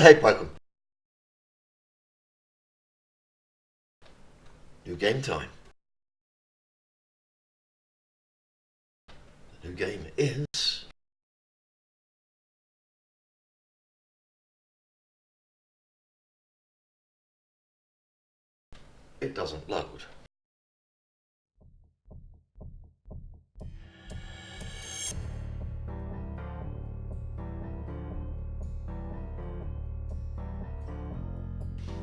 Hey, Michael. New game time. The new game is... It doesn't load.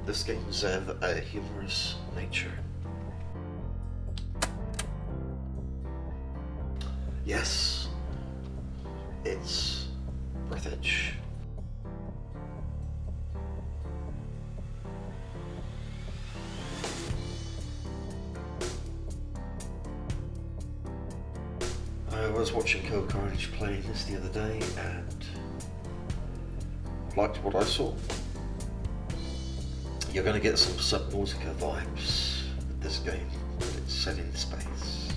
This game's have a humorous nature. Yes, it's Breathedge. I was watching Carnage playing this the other day and liked what I saw. You're going to get some Subnautica vibes with this game, but it's set in space.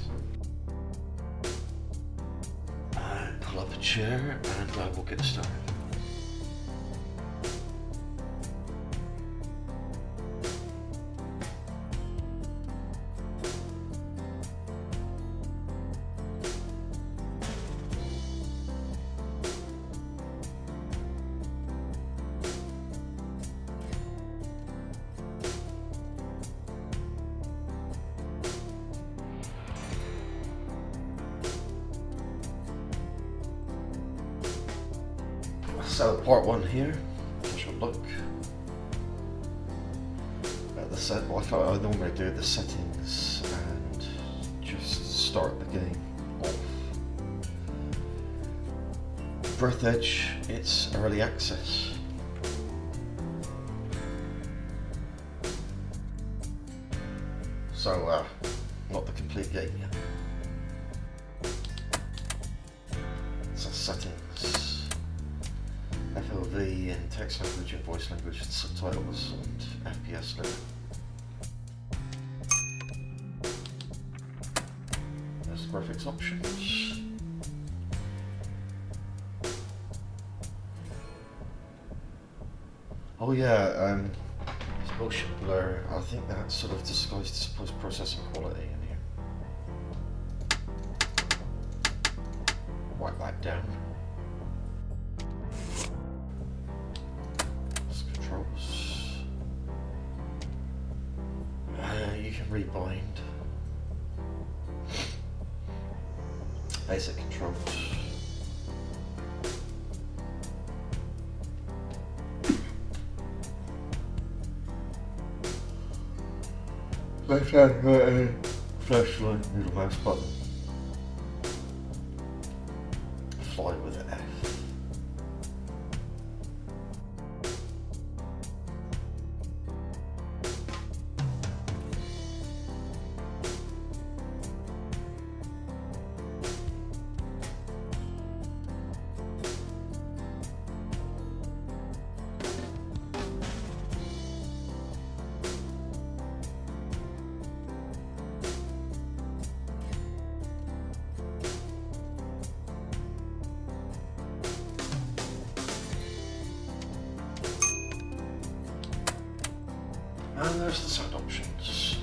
Pull up a chair and I will get started. So part one here, I shall look at the set. Well, I thought I normally do the settings and just start the game off. Breathedge, it's early access. So, not the complete game yet. So settings. FLV in text language and voice language and subtitles and FPS limit. There's the graphics options. Oh yeah, it's motion blur. I think that's sort of disguised as post-processing quality in here. Wipe that down. You can rebind. Basic controls. Left hand, right hand, flashlight, middle mouse button. Fly with an F. And there's the sound options.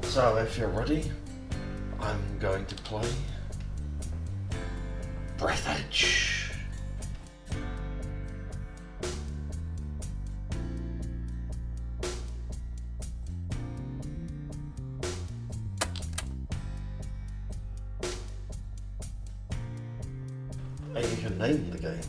So if you're ready, I'm going to play Breathedge. And you can name the game.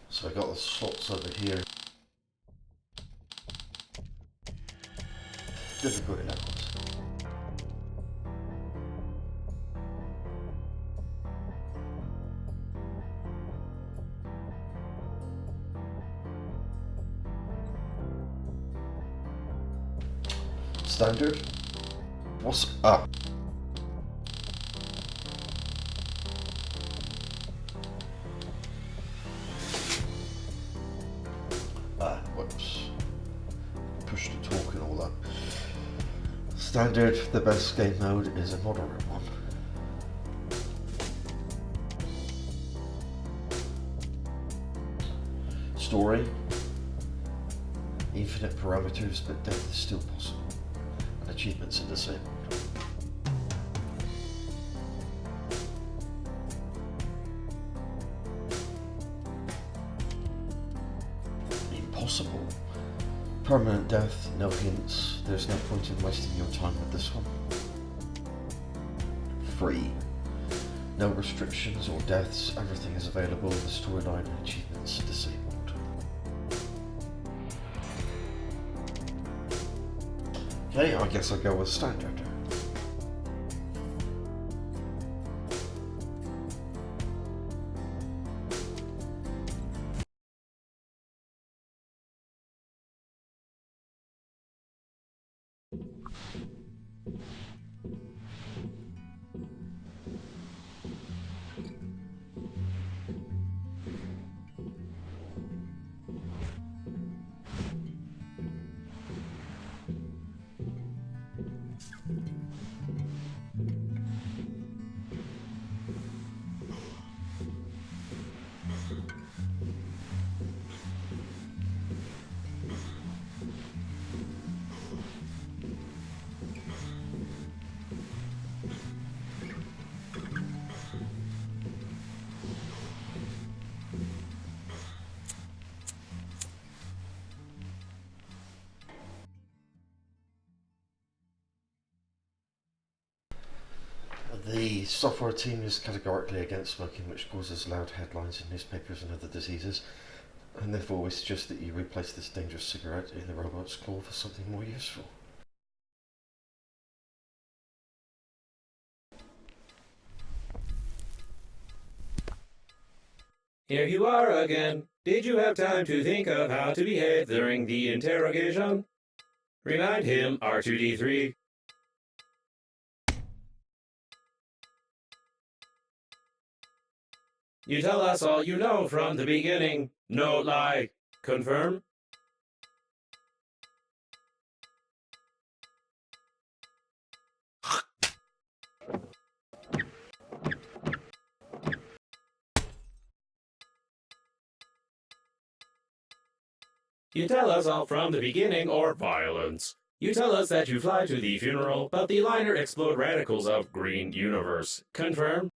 So I got the slots over here. difficulty levels. Standard. What's up? Whoops. Push to talk and all that. Standard, the best game mode is a moderate one. Story. Infinite parameters, but death is still possible. And achievements are disabled. Impossible. Permanent death, no hints. There's no point in wasting your time with this one. Free. No restrictions or deaths, everything is available. The storyline and achievements disabled. Okay, I guess I'll go with standard. The software team is categorically against smoking, which causes loud headlines in newspapers and other diseases, and therefore we suggest that you replace this dangerous cigarette in the robot's claw for something more useful. Here you are again. Did you have time to think of how to behave during the interrogation? Remind him, R2-D3. You tell us all you know from the beginning. No lie. Confirm? You tell us all from the beginning, or violence. You tell us that you fly to the funeral, but the liner explode radicals of green universe. Confirm?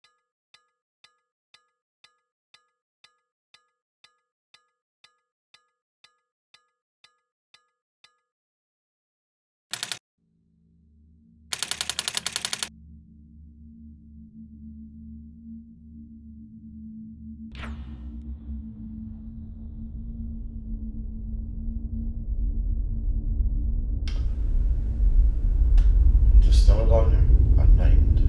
Interstellar liner, unnamed.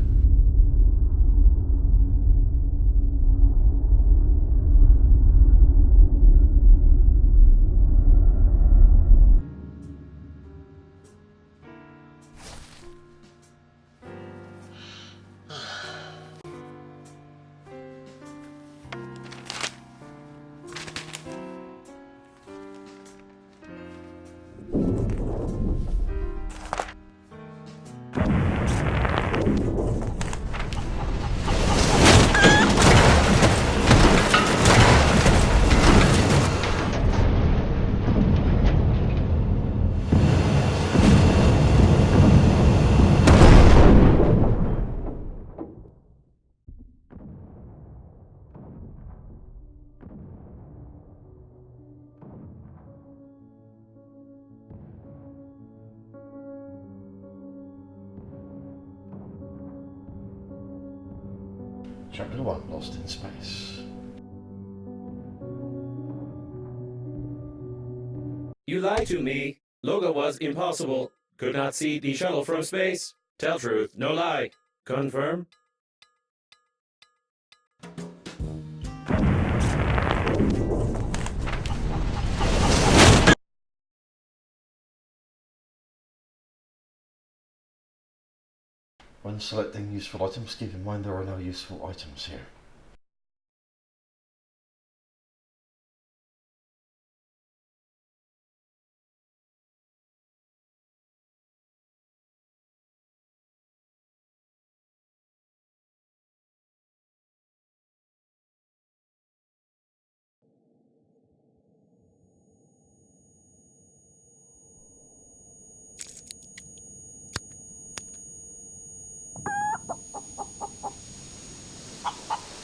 Chapter 1, Lost in Space. You lied to me. Logo was impossible. Could not see the shuttle from space. Tell truth, no lie. Confirm. When selecting useful items, keep in mind there are no useful items here.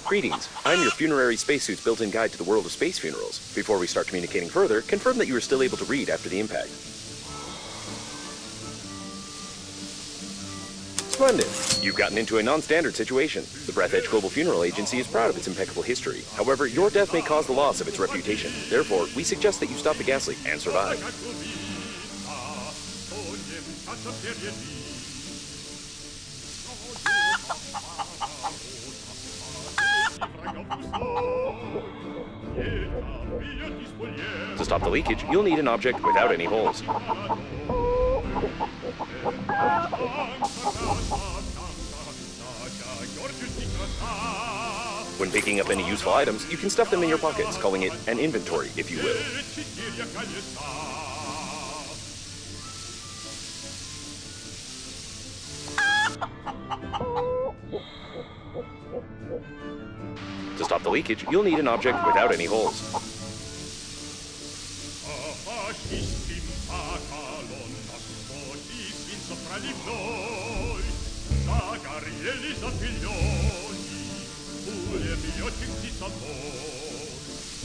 Greetings, I'm your funerary spacesuit's built-in guide to the world of space funerals. Before we start communicating further, confirm that you are still able to read after the impact. Splendid! You've gotten into a non-standard situation. The Breathedge Global Funeral Agency is proud of its impeccable history. However, your death may cause the loss of its reputation. Therefore, we suggest that you stop the gas leak and survive. To stop the leakage, you'll need an object without any holes. When picking up any useful items, you can stuff them in your pockets, calling it an inventory, if you will. To stop the leakage, you'll need an object without any holes.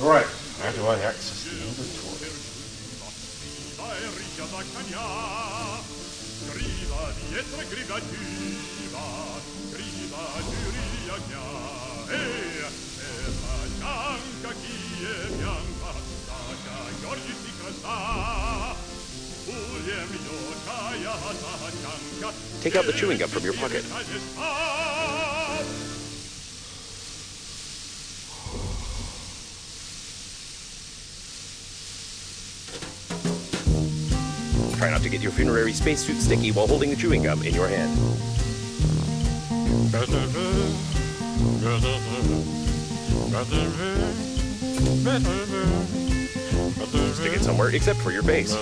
Right, how do I access the inventory? Take out the chewing gum from your pocket. Try not to get your funerary spacesuit sticky while holding the chewing gum in your hand. Stick it somewhere except for your face.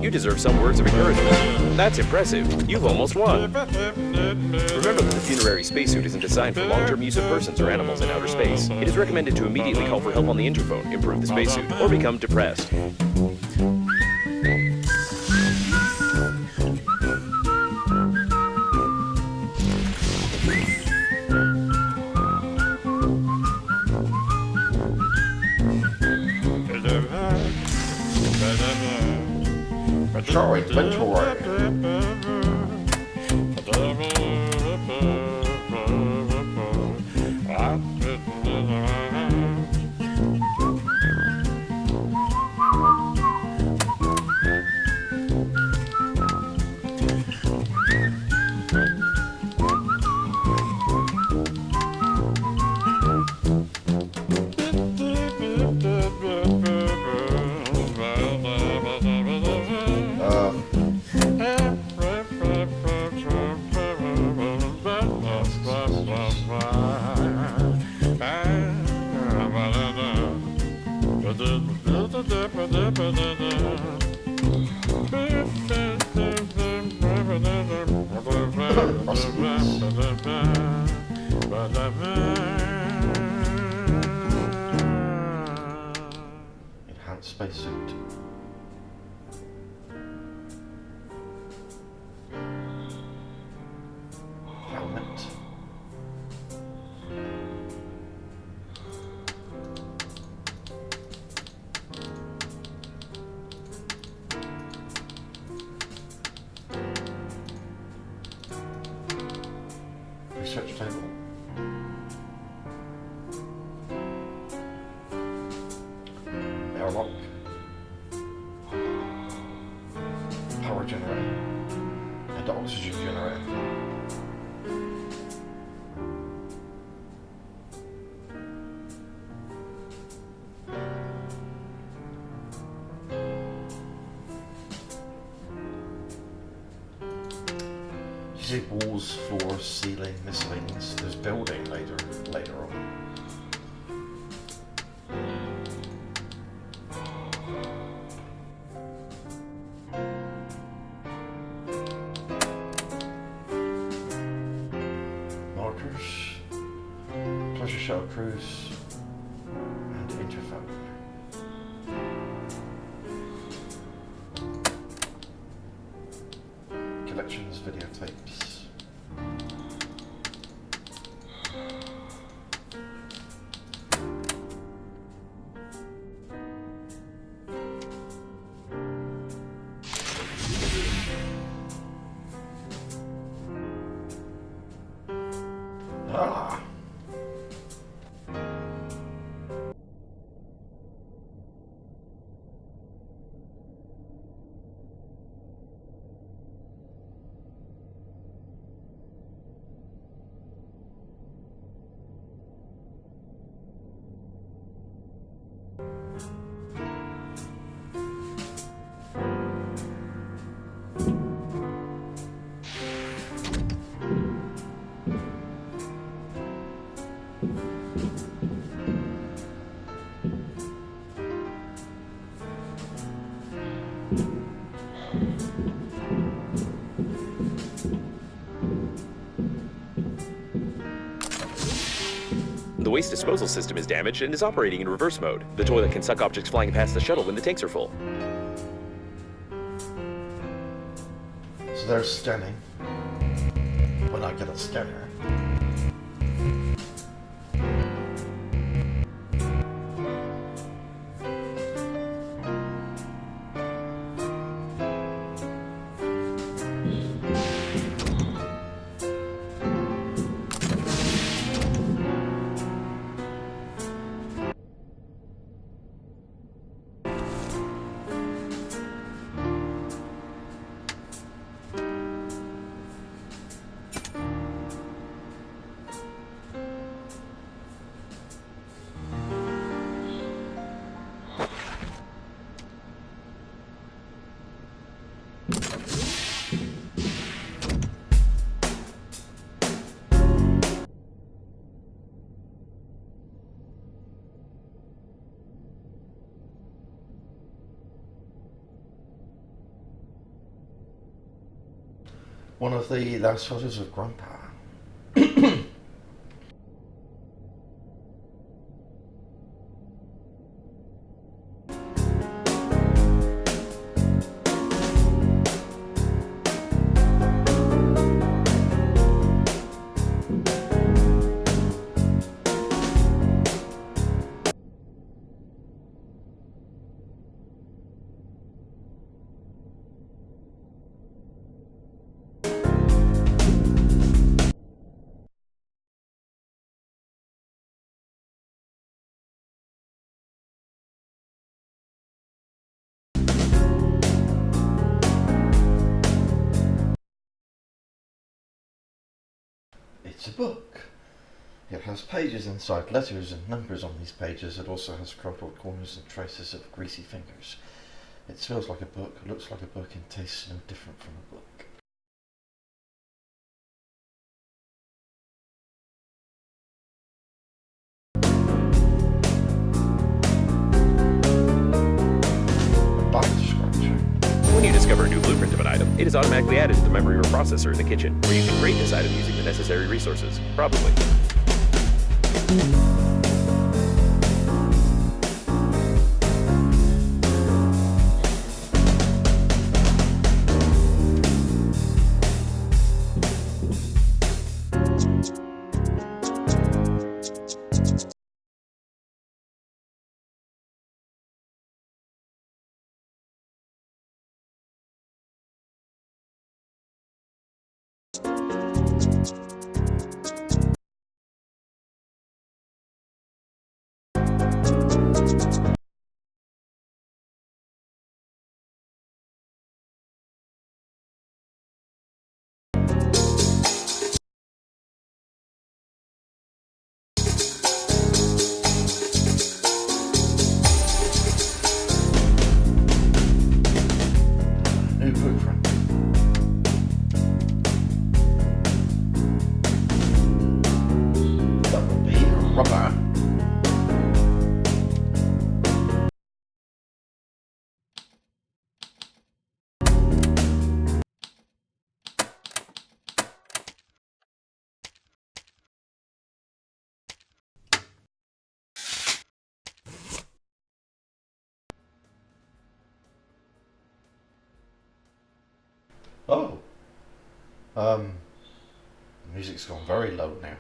You deserve some words of encouragement. That's impressive. You've almost won. Remember that the funerary spacesuit isn't designed for long-term use of persons or animals in outer space. It is recommended to immediately call for help on the interphone, improve the spacesuit, or become depressed. Sorry, inventory. Enhanced spacesuit. Helmet. Research table. airlock, power generator, and oxygen generator. You see walls, floors, ceiling, miscellaneous. There's building later on. Markers, pleasure shuttle cruise, and interphone. Collections, videotapes. Ah! The waste disposal system is damaged and is operating in reverse mode. The toilet can suck objects flying past the shuttle when the tanks are full. So there's scanning. When I get a scanner. One of the last photos of Grandpa. It's a book. It has pages inside, letters and numbers on these pages. It also has crumpled corners and traces of greasy fingers. It smells like a book, looks like a book, and tastes no different from a book. When you discover a new blueprint of an item, it is automatically added to the memory or processor in the kitchen, where you can create this item using the necessary resources. Probably. The music's gone very low now.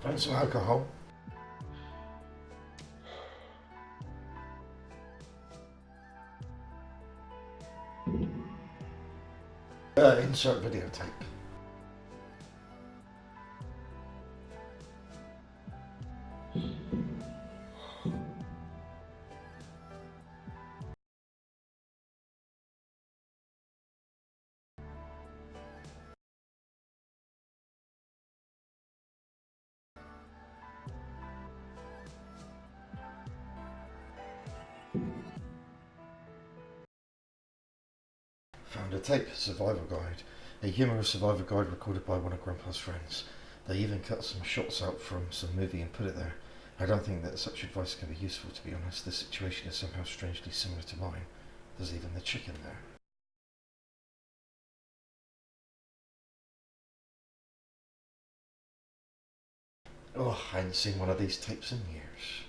Find some alcohol. Insert videotape. Found a tape, survivor guide. A humorous survivor guide recorded by one of Grandpa's friends. They even cut some shots out from some movie and put it there. I don't think that such advice can be useful, to be honest. This situation is somehow strangely similar to mine. There's even the chicken there. Oh, I hadn't seen one of these tapes in years.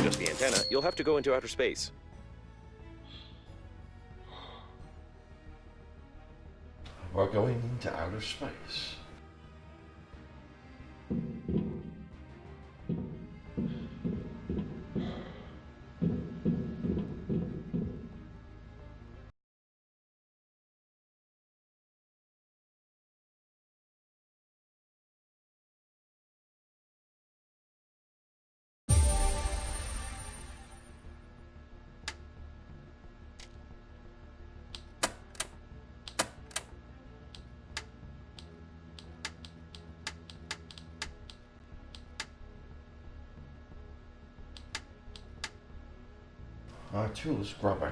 just the antenna, you'll have to go into outer space. We're going into outer space. Our tools grubber.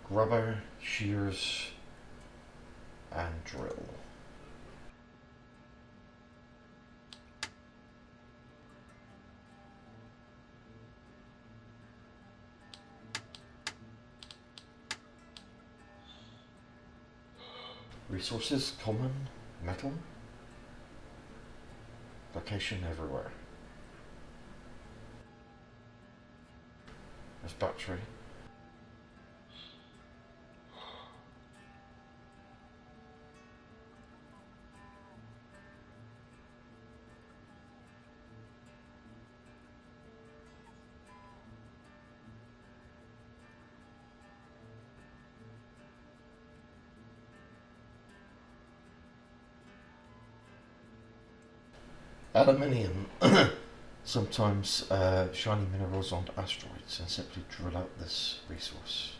Grubber, shears, and drill. Resources common, metal. Location everywhere. There's battery. Aluminium. Sometimes shiny minerals on asteroids, and simply drill out this resource.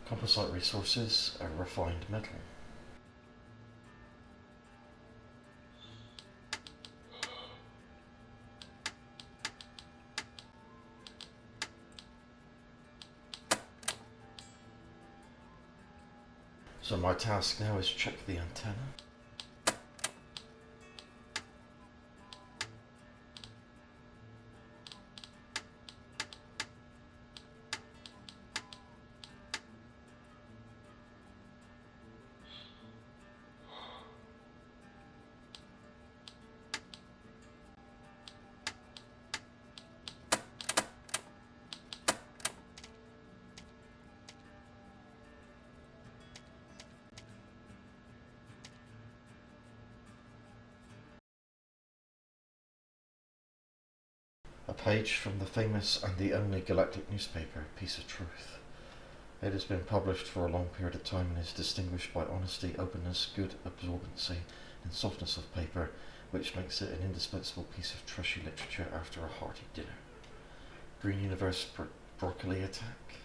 Composite resources, a refined metal. So my task now is check the antenna. A page from the famous and the only galactic newspaper, Piece of Truth. It has been published for a long period of time and is distinguished by honesty, openness, good absorbency, and softness of paper, which makes it an indispensable piece of trashy literature after a hearty dinner. Green Universe broccoli attack.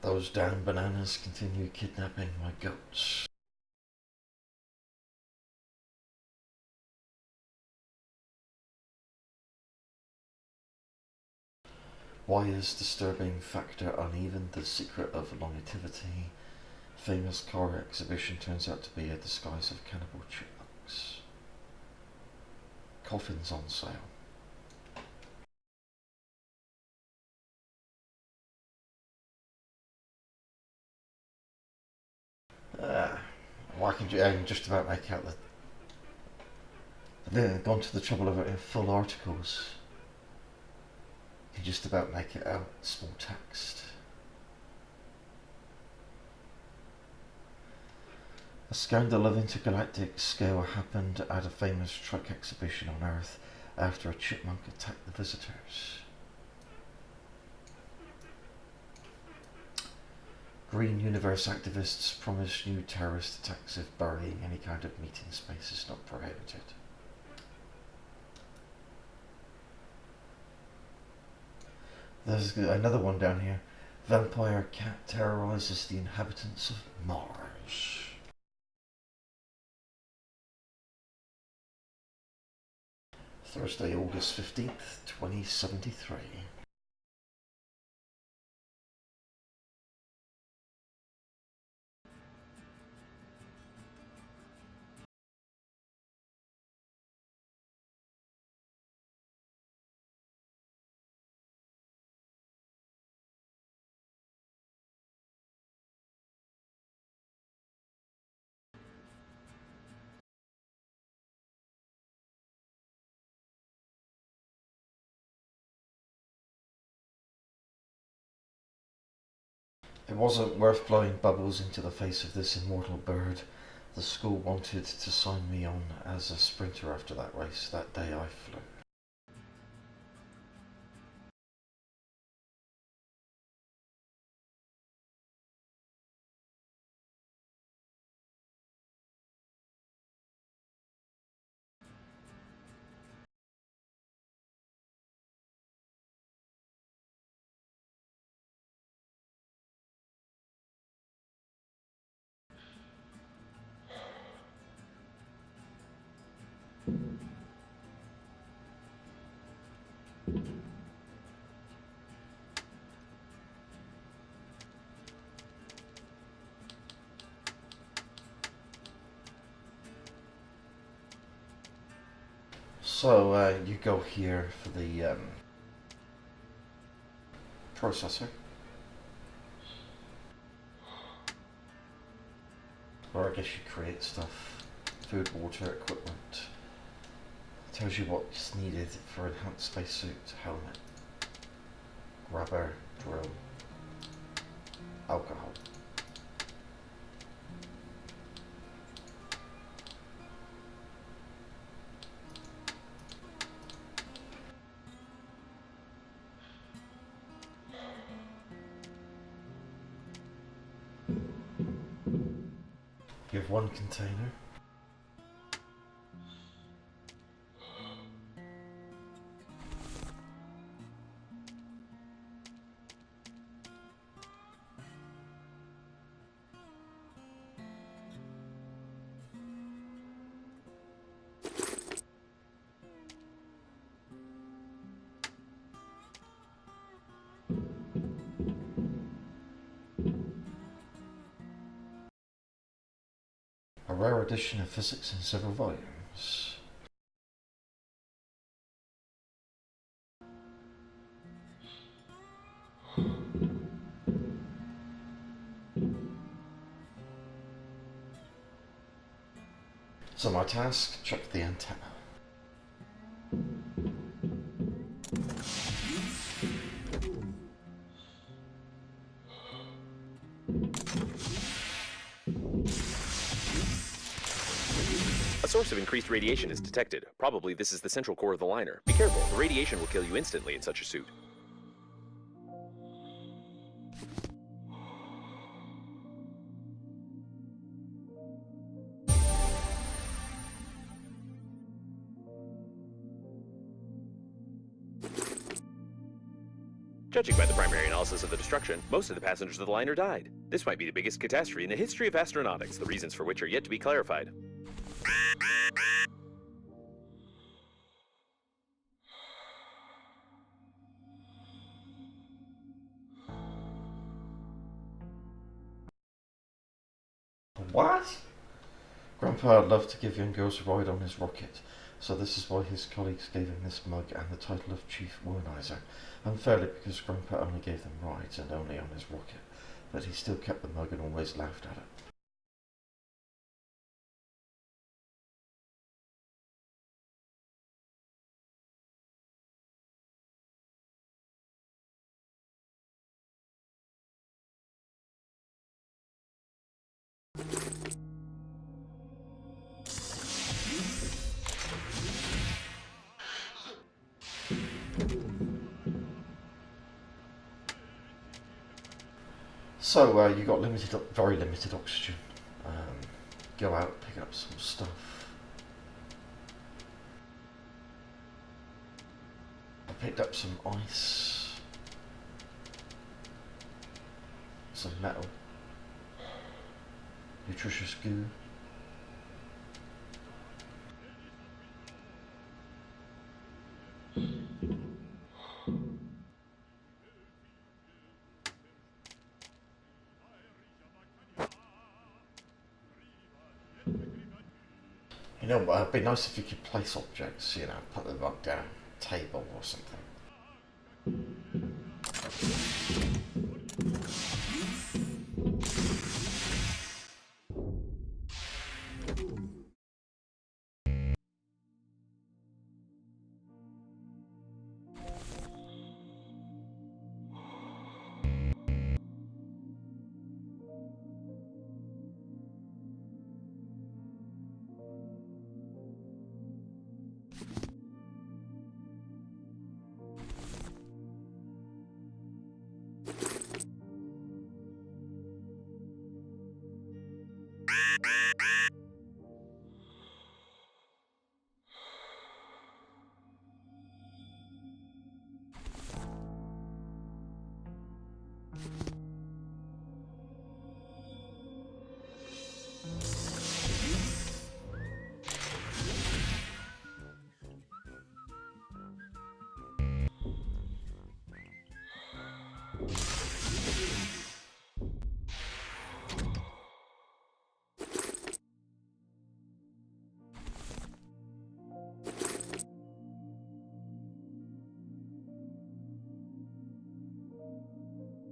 Those damn bananas continue kidnapping my goats. Why is disturbing factor uneven? The secret of longevity. Famous car exhibition turns out to be a disguise of cannibal chipmunks. Coffins on sale. Well, I can just about make out that they've gone to the trouble of it in full articles. You can just about make it out, small text. A scandal of intergalactic scale happened at a famous truck exhibition on Earth after a chipmunk attacked the visitors. Green Universe activists promise new terrorist attacks if burying any kind of meat in space is not prohibited. There's another one down here. Vampire cat terrorizes the inhabitants of Mars. Thursday, August 15th, 2073. It wasn't worth blowing bubbles into the face of this immortal bird. The school wanted to sign me on as a sprinter after that race. That day I flew. So you go here for the processor, or I guess you create stuff, food, water, equipment. Tells you what's needed for enhanced spacesuit, helmet, grabber, drill, alcohol. You have one container. A rare edition of physics in several volumes. So my task, check the antenna. A source of increased radiation is detected. Probably this is the central core of the liner. Be careful, the radiation will kill you instantly in such a suit. Judging by the primary analysis of the destruction, most of the passengers of the liner died. This might be the biggest catastrophe in the history of astronautics, the reasons for which are yet to be clarified. What? Grandpa would love to give young girls a ride on his rocket, so this is why his colleagues gave him this mug and the title of Chief Woonizer. Unfairly, because Grandpa only gave them rides and only on his rocket, but he still kept the mug and always laughed at it. So you got very limited oxygen. Go out, pick up some stuff. I picked up some ice. some metal, nutritious goo. You know, it'd be nice if you could place objects, you know, put them up down a table or something.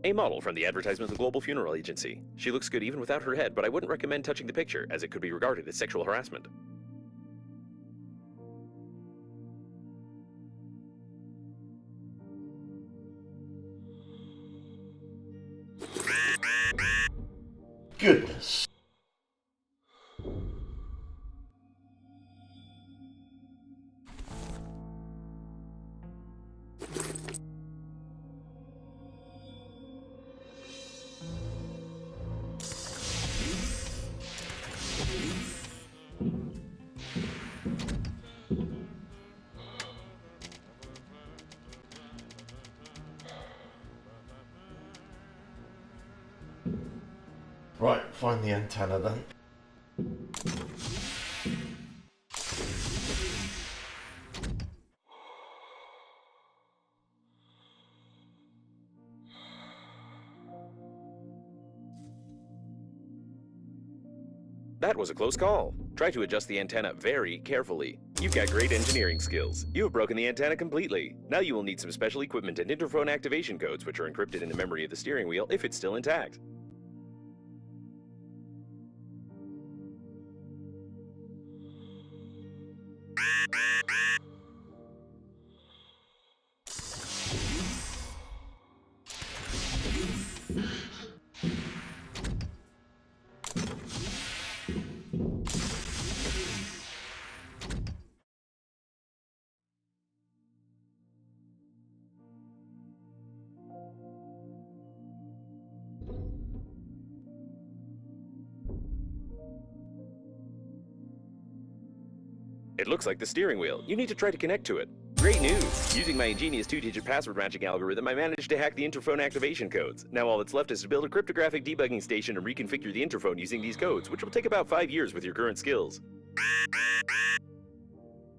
A model from the advertisement of the Global Funeral Agency. She looks good even without her head, but I wouldn't recommend touching the picture, as it could be regarded as sexual harassment. Goodness. Right, find the antenna then. That was a close call. Try to adjust the antenna very carefully. You've got great engineering skills. You have broken the antenna completely. Now you will need some special equipment and interphone activation codes, which are encrypted in the memory of the steering wheel if it's still intact. It looks like the steering wheel. You need to try to connect to it. Great news! Using my ingenious two-digit password matching algorithm, I managed to hack the interphone activation codes. Now all that's left is to build a cryptographic debugging station and reconfigure the interphone using these codes, which will take about 5 years with your current skills.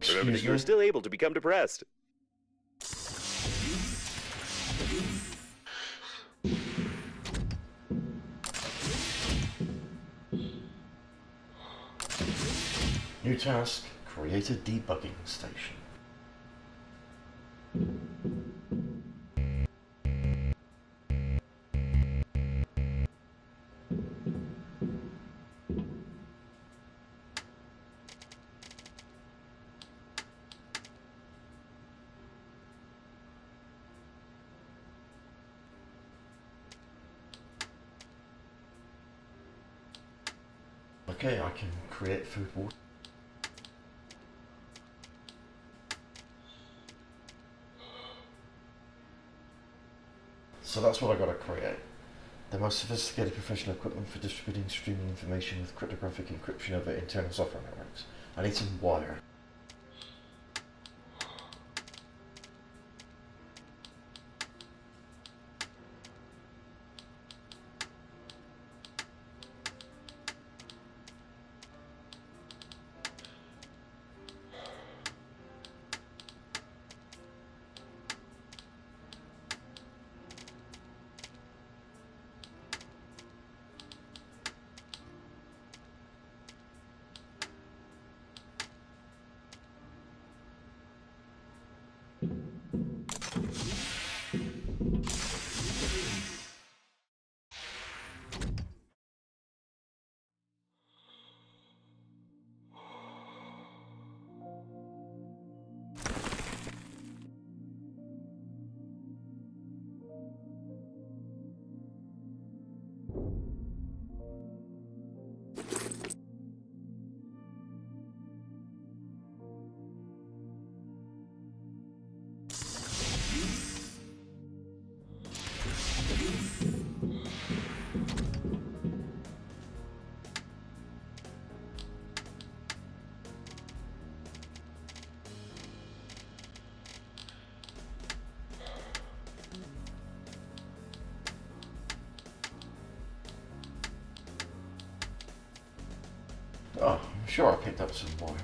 Remember that you're still able to become depressed. New task, create a debugging station. Okay, I can create food water. So that's what I gotta create. The most sophisticated professional equipment for distributing streaming information with cryptographic encryption over internal software networks. I need some wire. sure I picked up some more.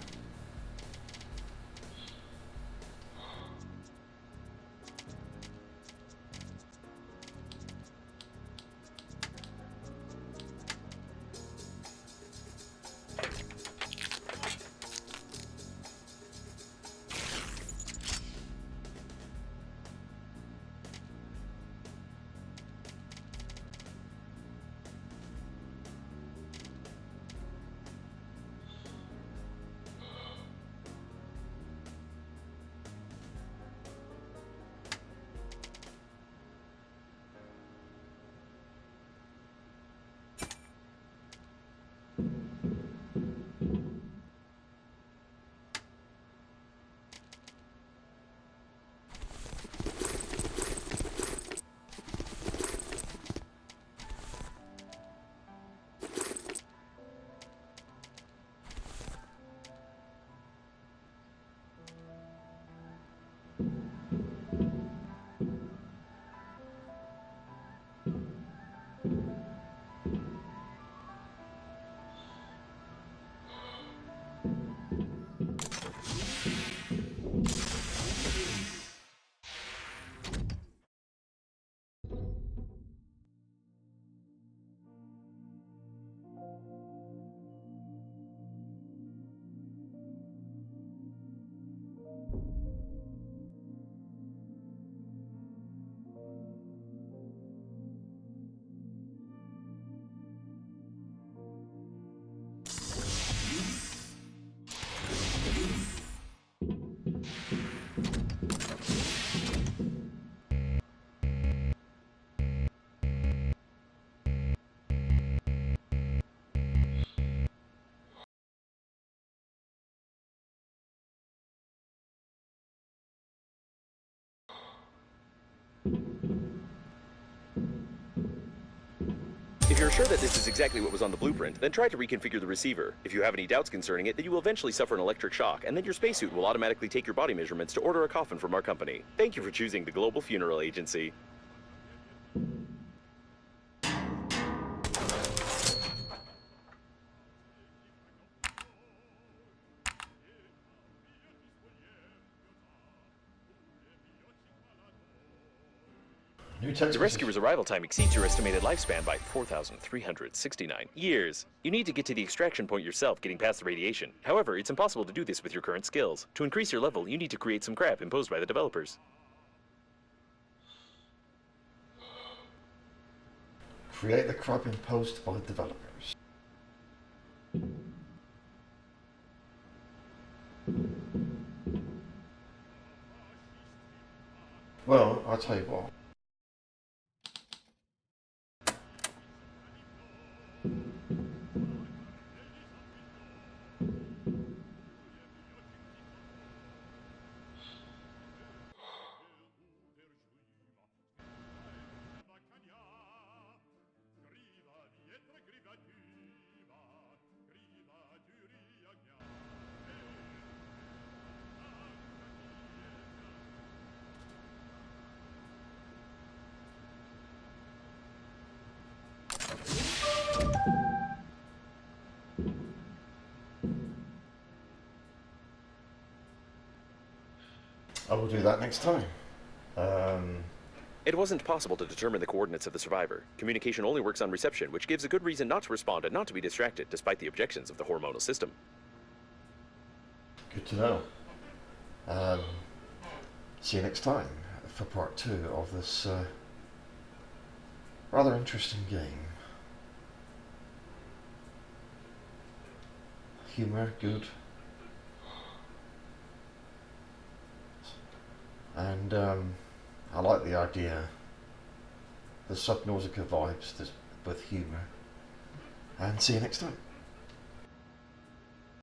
If you're sure that this is exactly what was on the blueprint, then try to reconfigure the receiver. If you have any doubts concerning it, then you will eventually suffer an electric shock, and then your spacesuit will automatically take your body measurements to order a coffin from our company. Thank you for choosing the Global Funeral Agency. The rescuer's arrival time exceeds your estimated lifespan by 4,369 years. You need to get to the extraction point yourself, getting past the radiation. However, it's impossible to do this with your current skills. To increase your level, you need to create some crap imposed by the developers. Create the crap imposed by developers. Well, I'll tell you what. I will do that next time. It wasn't possible to determine the coordinates of the survivor. Communication only works on reception, which gives a good reason not to respond and not to be distracted, despite the objections of the hormonal system. Good to know. See you next time for part 2 of this rather interesting game. Humour, good. And I like the idea, the Subnautica vibes with humour. And see you next time.